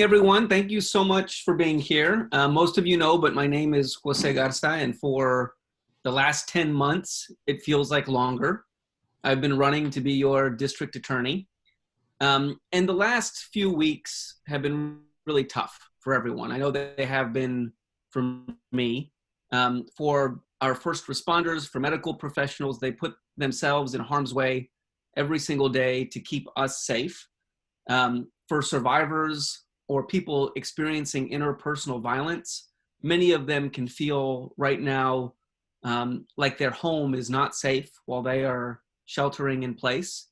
Everyone. Thank you so much for being here. Most of you know, but my name is Jose Garza, and for the last 10 months, it feels like longer, I've been running to be your district attorney. And the last few weeks have been really tough for everyone. I know that they have been for me. For our first responders, for medical professionals, they put themselves in harm's way every single day to keep us safe. For survivors or people experiencing interpersonal violence, many of them can feel right now like their home is not safe while they are sheltering in place.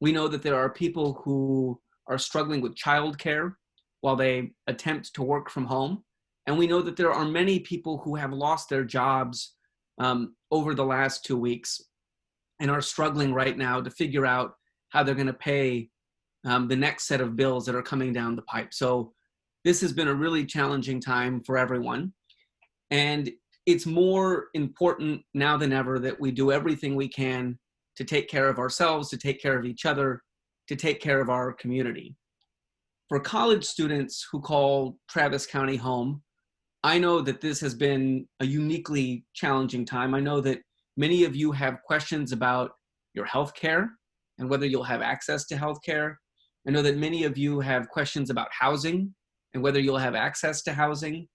We know that there are people who are struggling with childcare while they attempt to work from home. And we know that there are many people who have lost their jobs over the last 2 weeks and are struggling right now to figure out how they're going to pay the next set of bills that are coming down the pipe. So this has been a really challenging time for everyone. And it's more important now than ever that we do everything we can to take care of ourselves, to take care of each other, to take care of our community. For college students who call Travis County home, I know that this has been a uniquely challenging time. I know that many of you have questions about your health care and whether you'll have access to health care. I know that many of you have questions about housing and whether you'll have access to housing.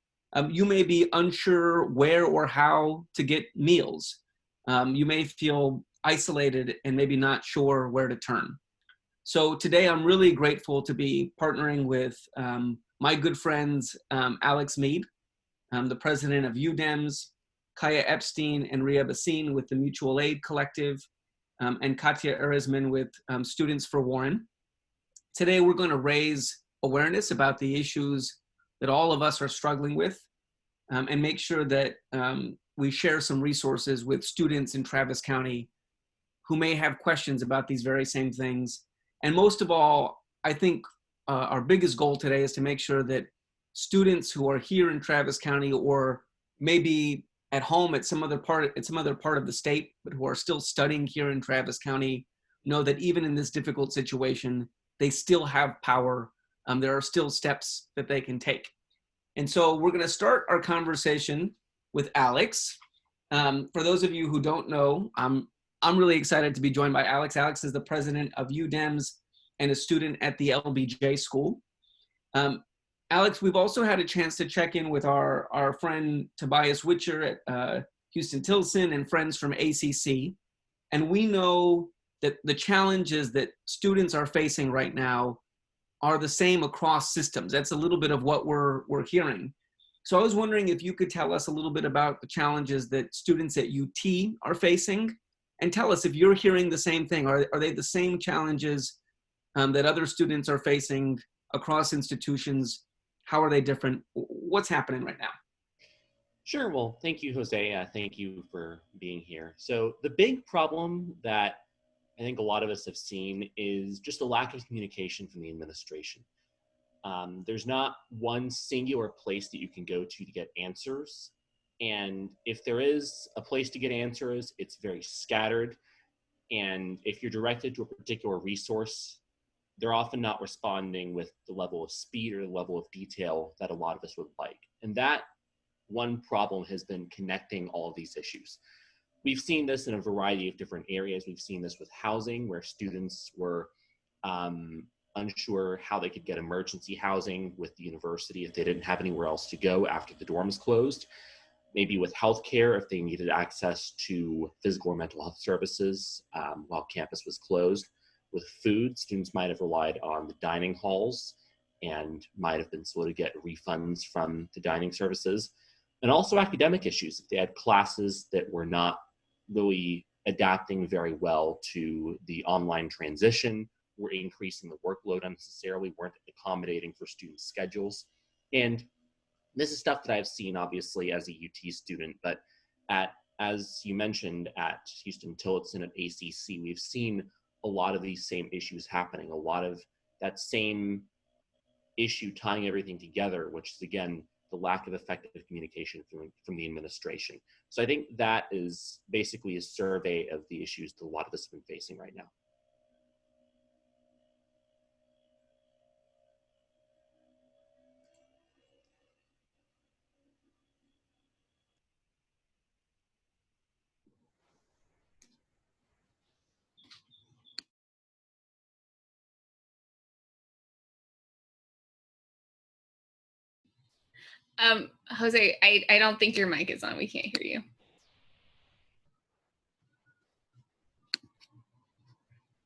You may be unsure where or how to get meals. You may feel isolated and maybe not sure where to turn. So today I'm really grateful to be partnering with my good friends, Alex Mead, the president of UDEMS, Kaya Epstein and Ria Basine with the Mutual Aid Collective, and Katya Eresman with Students for Warren. Today, we're going to raise awareness about the issues that all of us are struggling with and make sure that we share some resources with students in Travis County who may have questions about these very same things. And most of all, I think our biggest goal today is to make sure that students who are here in Travis County or maybe at home at some other part of the state, but who are still studying here in Travis County, know that even in this difficult situation, they still have power. There are still steps that they can take. And so we're going to start our conversation with Alex. For those of you who don't know, I'm really excited to be joined by Alex. Alex is the president of UDEMS and a student at the LBJ School. Alex, we've also had a chance to check in with our friend Tobias Witcher at Houston-Tillotson and friends from ACC. And we know that the challenges that students are facing right now are the same across systems. That's a little bit of what we're hearing. So I was wondering if you could tell us a little bit about the challenges that students at UT are facing, and tell us if you're hearing the same thing. Are they the same challenges that other students are facing across institutions? How are they different? What's happening right now? Sure. Well, thank you, Jose. Thank you for being here. So the big problem that I think a lot of us have seen is just a lack of communication from the administration. There's not one singular place that you can go to get answers. And if there is a place to get answers, it's very scattered. And if you're directed to a particular resource, they're often not responding with the level of speed or the level of detail that a lot of us would like. And that one problem has been connecting all of these issues. We've seen this in a variety of different areas. We've seen this with housing, where students were unsure how they could get emergency housing with the university if they didn't have anywhere else to go after the dorms closed. Maybe with healthcare, if they needed access to physical or mental health services while campus was closed. With food, students might have relied on the dining halls and might have been slow to get refunds from the dining services. And also academic issues. If they had classes that were not really adapting very well to the online transition, were increasing the workload unnecessarily, weren't accommodating for students' schedules. And this is stuff that I've seen, obviously, as a UT student, but as you mentioned, at Houston-Tillotson at ACC, we've seen a lot of these same issues happening, a lot of that same issue tying everything together, which is, again, the lack of effective communication from the administration. So I think that is basically a survey of the issues that a lot of us have been facing right now. Jose, I don't think your mic is on. We can't hear you.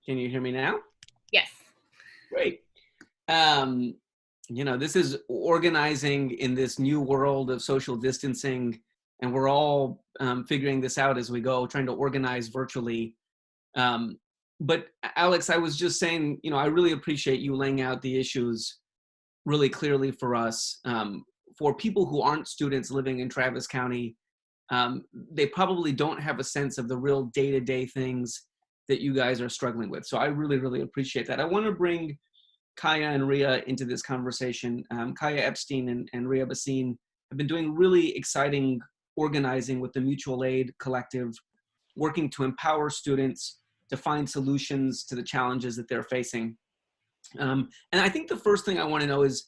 Can you hear me now? Yes. Great. This is organizing in this new world of social distancing, and we're all figuring this out as we go, trying to organize virtually. But Alex, I was just saying, I really appreciate you laying out the issues really clearly for us. For people who aren't students living in Travis County, they probably don't have a sense of the real day-to-day things that you guys are struggling with. So I really, really appreciate that. I want to bring Kaya and Ria into this conversation. Kaya Epstein and Ria Basine have been doing really exciting organizing with the Mutual Aid Collective, working to empower students to find solutions to the challenges that they're facing. And I think the first thing I want to know is,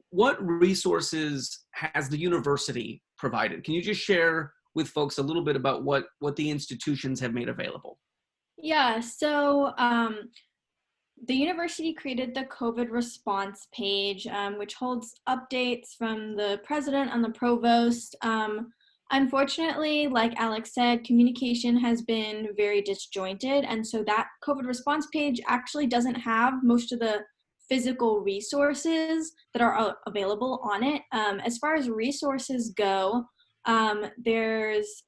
what resources has the university provided? Can you just share with folks a little bit about what the institutions have made available? Yeah, so the university created the COVID response page, which holds updates from the president and the provost. Unfortunately, like Alex said, communication has been very disjointed, and so that COVID response page actually doesn't have most of the physical resources that are available on it. As far as resources go, there's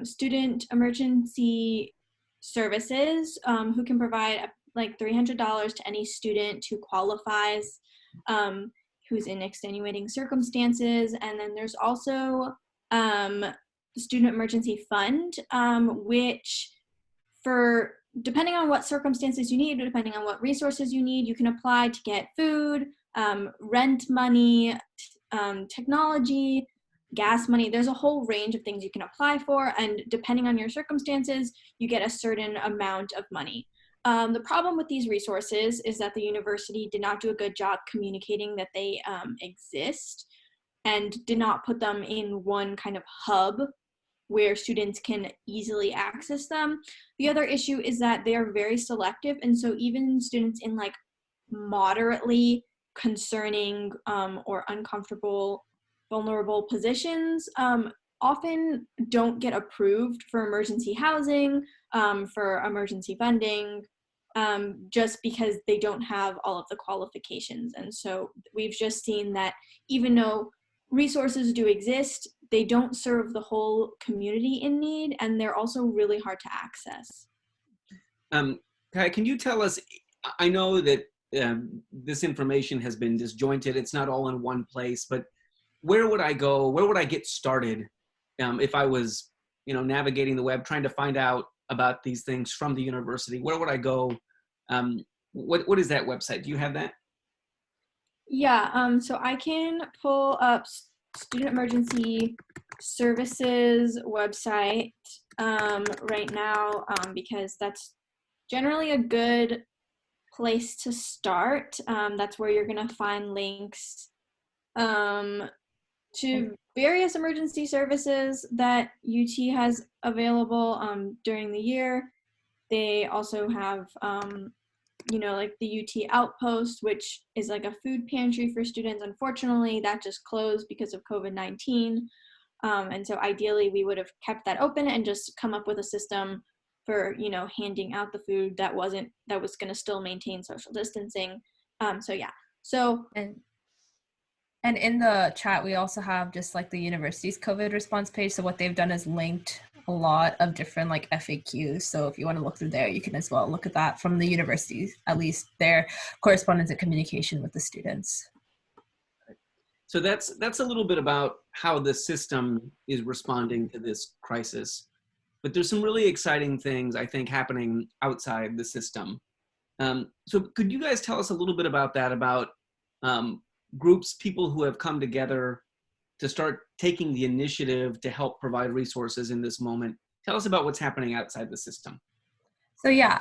student emergency services who can provide like $300 to any student who qualifies, who's in extenuating circumstances. And then there's also the Student Emergency Fund, which depending on what circumstances you need, depending on what resources you need, you can apply to get food, rent money, technology, gas money. There's a whole range of things you can apply for, and depending on your circumstances, you get a certain amount of money. The problem with these resources is that the university did not do a good job communicating that they exist, and did not put them in one kind of hub where students can easily access them. The other issue is that they are very selective, and so even students in like moderately concerning or uncomfortable, vulnerable positions often don't get approved for emergency housing, for emergency funding, just because they don't have all of the qualifications. And so we've just seen that even though resources do exist, they don't serve the whole community in need, and they're also really hard to access. Kai, can you tell us, I know that this information has been disjointed, it's not all in one place, but where would I go, where would I get started if I was navigating the web, trying to find out about these things from the university? Where would I go? What is that website? Do you have that? Yeah, so I can pull up Student Emergency Services website right now, because that's generally a good place to start. That's where you're gonna find links to various emergency services that UT has available during the year. They also have like the UT Outpost, which is like a food pantry for students. Unfortunately, that just closed because of COVID-19. And so ideally we would have kept that open and just come up with a system for, handing out the food that was going to still maintain social distancing. And in the chat, we also have just like the university's COVID response page. So what they've done is linked a lot of different like FAQs. So if you want to look through there, you can as well look at that from the university, at least their correspondence and communication with the students. So that's a little bit about how the system is responding to this crisis. But there's some really exciting things, I think, happening outside the system. So could you guys tell us a little bit about that, about groups, people who have come together to start taking the initiative to help provide resources in this moment? Tell us about what's happening outside the system.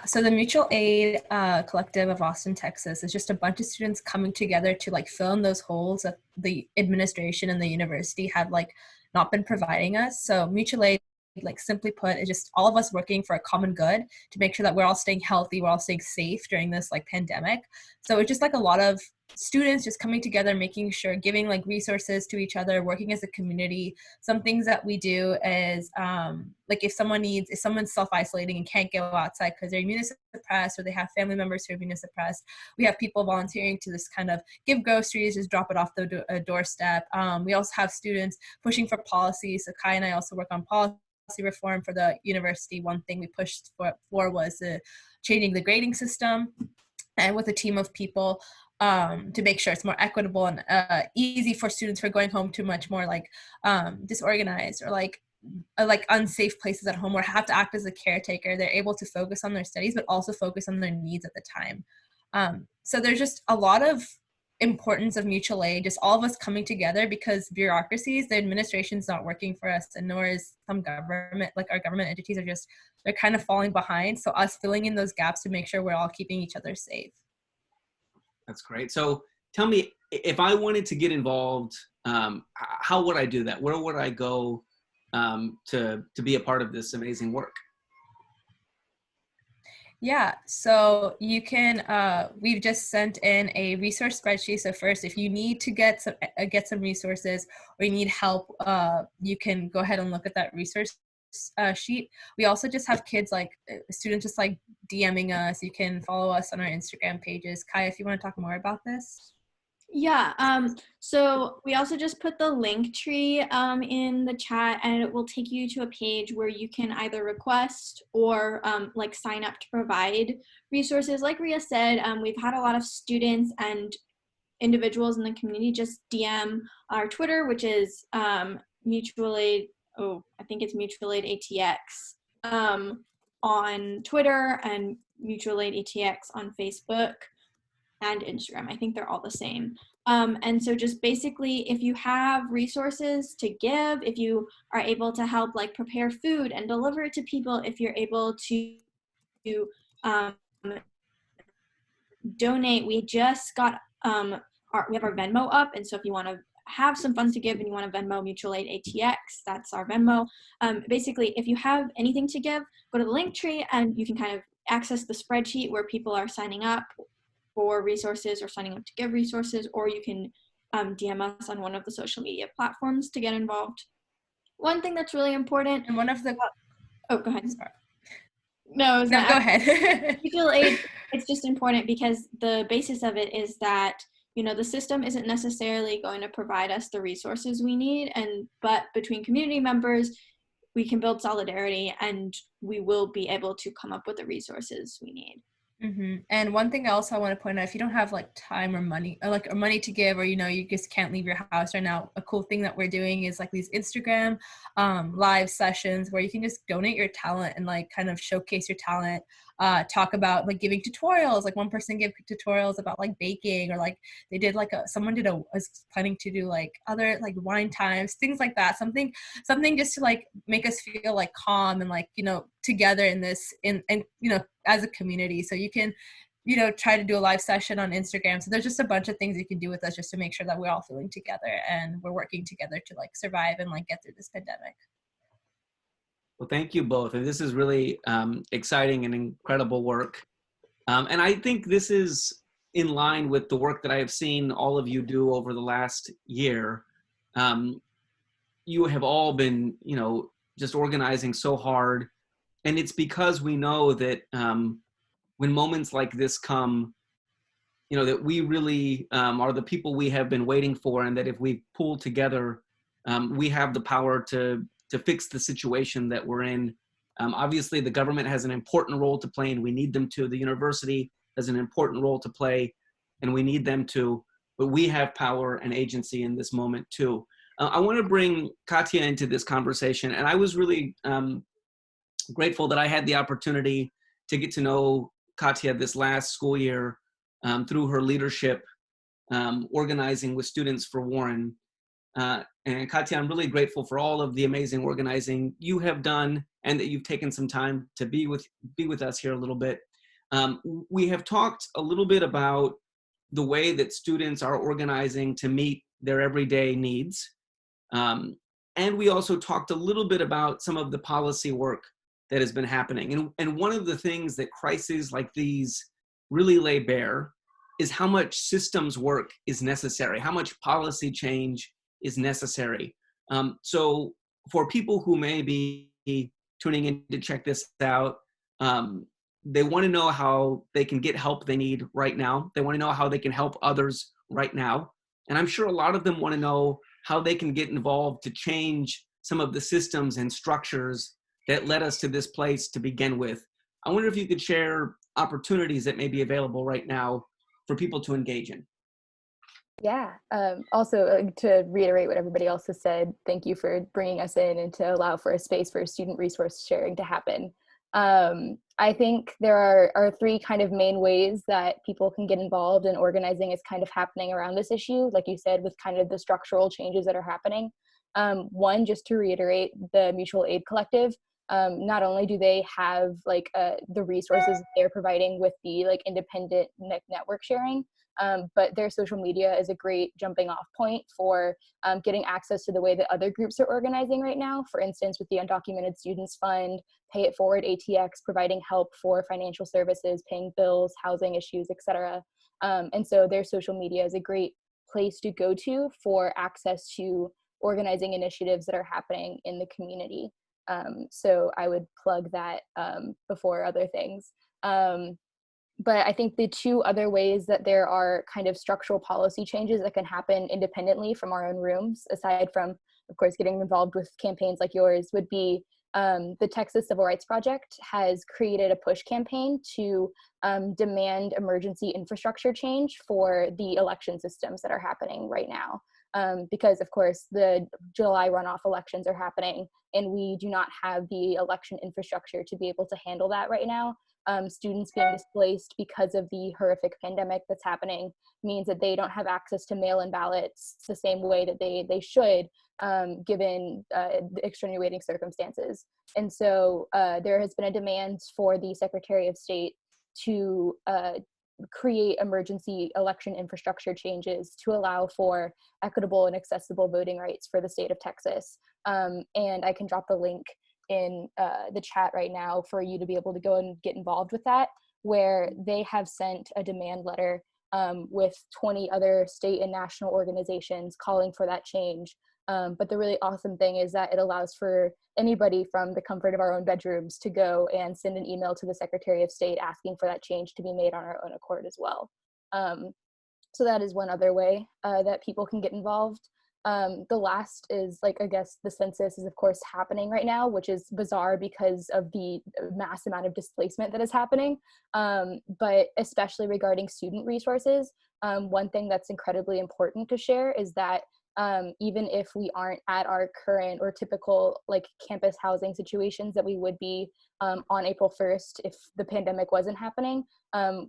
So the Mutual Aid Collective of Austin, Texas is just a bunch of students coming together to like fill in those holes that the administration and the university have like not been providing us. So Mutual Aid, like simply put, is just all of us working for a common good to make sure that we're all staying healthy, we're all staying safe during this like pandemic. So it's just like a lot of students just coming together, making sure, giving like resources to each other, working as a community. Some things that we do is like if someone's self-isolating and can't go outside because they're immunosuppressed or they have family members who are immunosuppressed, we have people volunteering to just kind of give groceries, just drop it off the doorstep. We also have students pushing for policy. So Kai and I also work on policy reform for the university. One thing we pushed for was changing the grading system, and with a team of people to make sure it's more equitable and easy for students who are going home to much more like disorganized or like unsafe places at home, or have to act as a caretaker. They're able to focus on their studies, but also focus on their needs at the time. So there's just a lot of importance of mutual aid, just all of us coming together, because bureaucracies, the administration's not working for us, and nor is some government, like our government entities they're kind of falling behind. So us filling in those gaps to make sure we're all keeping each other safe. That's great. So tell me, if I wanted to get involved, how would I do that? Where would I go to be a part of this amazing work? Yeah, so you can, we've just sent in a resource spreadsheet. So first, if you need to get some resources or you need help, you can go ahead and look at that resource sheet. We also just have kids, like students just like DMing us. You can follow us on our Instagram pages. Kai, if you want to talk more about this. Yeah, so we also just put the link tree in the chat, and it will take you to a page where you can either request or like sign up to provide resources. Like Ria said, we've had a lot of students and individuals in the community just DM our Twitter, which is Mutual Aid, I think it's Mutual Aid ATX on Twitter, and Mutual Aid ATX on Facebook and Instagram. I think they're all the same. And so just basically, if you have resources to give, if you are able to help like prepare food and deliver it to people, if you're able to donate, we just got, we have our Venmo up. And so if you want to have some funds to give and you want to Venmo Mutual Aid ATX, that's our Venmo. Basically, if you have anything to give, go to the link tree and you can kind of access the spreadsheet where people are signing up for resources or signing up to give resources, or you can DM us on one of the social media platforms to get involved. One thing that's really important, And one of the go ahead. Sorry. No, go ahead. Mutual aid, it's just important because the basis of it is that, you know, the system isn't necessarily going to provide us the resources we need, but between community members, we can build solidarity and we will be able to come up with the resources we need. Mm-hmm. And one thing else I want to point out, if you don't have like time or money or money to give, or, you know, you just can't leave your house right now, a cool thing that we're doing is like these Instagram live sessions where you can just donate your talent and like kind of showcase your talent, talk about like giving tutorials. Like one person gave tutorials about like baking, or like they did like someone was planning to do like other like wine times, things like that. Something just to like make us feel like calm and like, you know, together in this, and you know, as a community. So you can, you know, try to do a live session on Instagram. So there's just a bunch of things you can do with us just to make sure that we're all feeling together and we're working together to like survive and like get through this pandemic. Well, thank you both. And this is really exciting and incredible work. And I think this is in line with the work that I have seen all of you do over the last year. You have all been, you know, just organizing so hard. And it's because we know that when moments like this come, you know, that we really are the people we have been waiting for, and that if we pull together, we have the power to fix the situation that we're in. Obviously, the government has an important role to play, and we need them to. The university has an important role to play, and we need them to. But we have power and agency in this moment too. I want to bring Katya into this conversation, and I was really grateful that I had the opportunity to get to know Katya this last school year through her leadership, organizing with Students for Warren. And Katya, I'm really grateful for all of the amazing organizing you have done, and that you've taken some time to be with us here a little bit. We have talked a little bit about the way that students are organizing to meet their everyday needs. And we also talked a little bit about some of the policy work that has been happening. And one of the things that crises like these really lay bare is how much systems work is necessary, how much policy change is necessary. So for people who may be tuning in to check this out, they want to know how they can get help they need right now. They want to know how they can help others right now. And I'm sure a lot of them want to know how they can get involved to change some of the systems and structures that led us to this place to begin with. I wonder if you could share opportunities that may be available right now for people to engage in. Yeah. Also, to reiterate what everybody else has said, thank you for bringing us in and to allow for a space for student resource sharing to happen. I think there are three kind of main ways that people can get involved, and organizing is kind of happening around this issue, like you said, with kind of the structural changes that are happening. One, just to reiterate, the Mutual Aid Collective, not only do they have like the resources they're providing with the like independent network sharing, but their social media is a great jumping off point for getting access to the way that other groups are organizing right now. For instance, with the Undocumented Students Fund, Pay It Forward ATX providing help for financial services, paying bills, housing issues, etc. And so their social media is a great place to go to for access to organizing initiatives that are happening in the community. So I would plug that before other things. But I think the two other ways that there are kind of structural policy changes that can happen independently from our own rooms, aside from, of course, getting involved with campaigns like yours, would be the Texas Civil Rights Project has created a push campaign to demand emergency infrastructure change for the election systems that are happening right now. Because, of course, the July runoff elections are happening, and we do not have the election infrastructure to be able to handle that right now. Students being displaced because of the horrific pandemic that's happening means that they don't have access to mail-in ballots the same way that they should, given the extenuating circumstances. And so there has been a demand for the Secretary of State to create emergency election infrastructure changes to allow for equitable and accessible voting rights for the state of Texas. And I can drop the link in the chat right now for you to be able to go and get involved with that, where they have sent a demand letter with 20 other state and national organizations calling for that change. But the really awesome thing is that it allows for anybody from the comfort of our own bedrooms to go and send an email to the Secretary of State asking for that change to be made on our own accord as well. So that is one other way that people can get involved. The last is, like, I guess the census is of course happening right now, which is bizarre because of the mass amount of displacement that is happening. But especially regarding student resources, one thing that's incredibly important to share is that even if we aren't at our current or typical like campus housing situations that we would be on April 1st if the pandemic wasn't happening,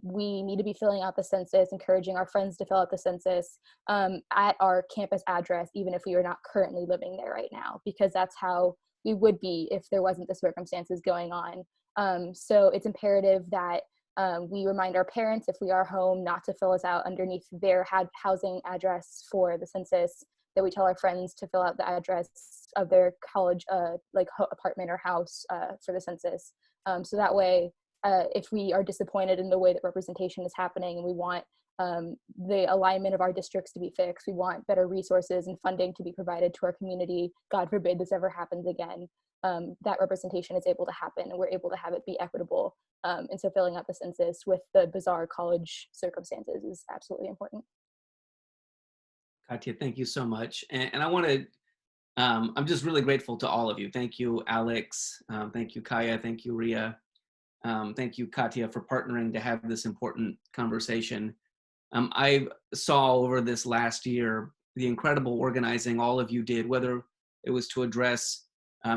we need to be filling out the census, encouraging our friends to fill out the census at our campus address, even if we are not currently living there right now, because that's how we would be if there wasn't the circumstances going on. So it's imperative that we remind our parents, if we are home, not to fill us out underneath their housing address for the census, that we tell our friends to fill out the address of their college apartment or house for the census. So that way, if we are disappointed in the way that representation is happening and we want the alignment of our districts to be fixed, we want better resources and funding to be provided to our community, God forbid this ever happens again, that representation is able to happen and we're able to have it be equitable. And so filling out the census with the bizarre college circumstances is absolutely important. Katya, thank you so much. And I want to, I'm just really grateful to all of you. Thank you, Alex. Thank you, Kaya. Thank you, Ria. Thank you, Katya, for partnering to have this important conversation. I saw over this last year the incredible organizing all of you did, whether it was to address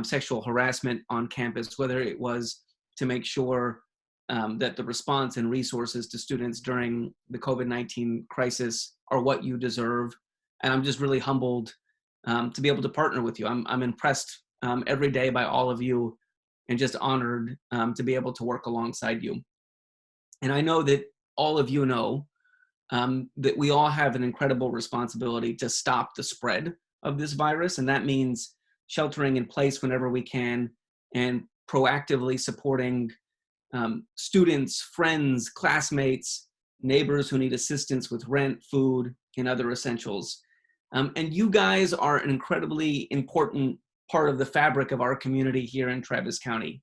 sexual harassment on campus, whether it was to make sure that the response and resources to students during the COVID-19 crisis are what you deserve. And I'm just really humbled to be able to partner with you. I'm impressed every day by all of you and just honored to be able to work alongside you. And I know that all of you know that we all have an incredible responsibility to stop the spread of this virus. And that means sheltering in place whenever we can and proactively supporting students, friends, classmates, neighbors who need assistance with rent, food, and other essentials. And you guys are an incredibly important part of the fabric of our community here in Travis County.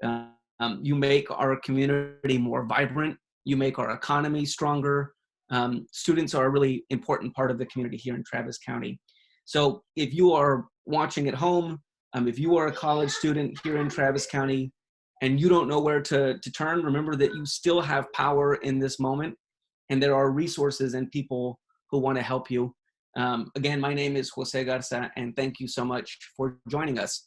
You make our community more vibrant. You make our economy stronger. Students are a really important part of the community here in Travis County. So if you are watching at home, if you are a college student here in Travis County and you don't know where to turn, remember that you still have power in this moment, and there are resources and people who want to help you. Again, my name is Jose Garza, and thank you so much for joining us.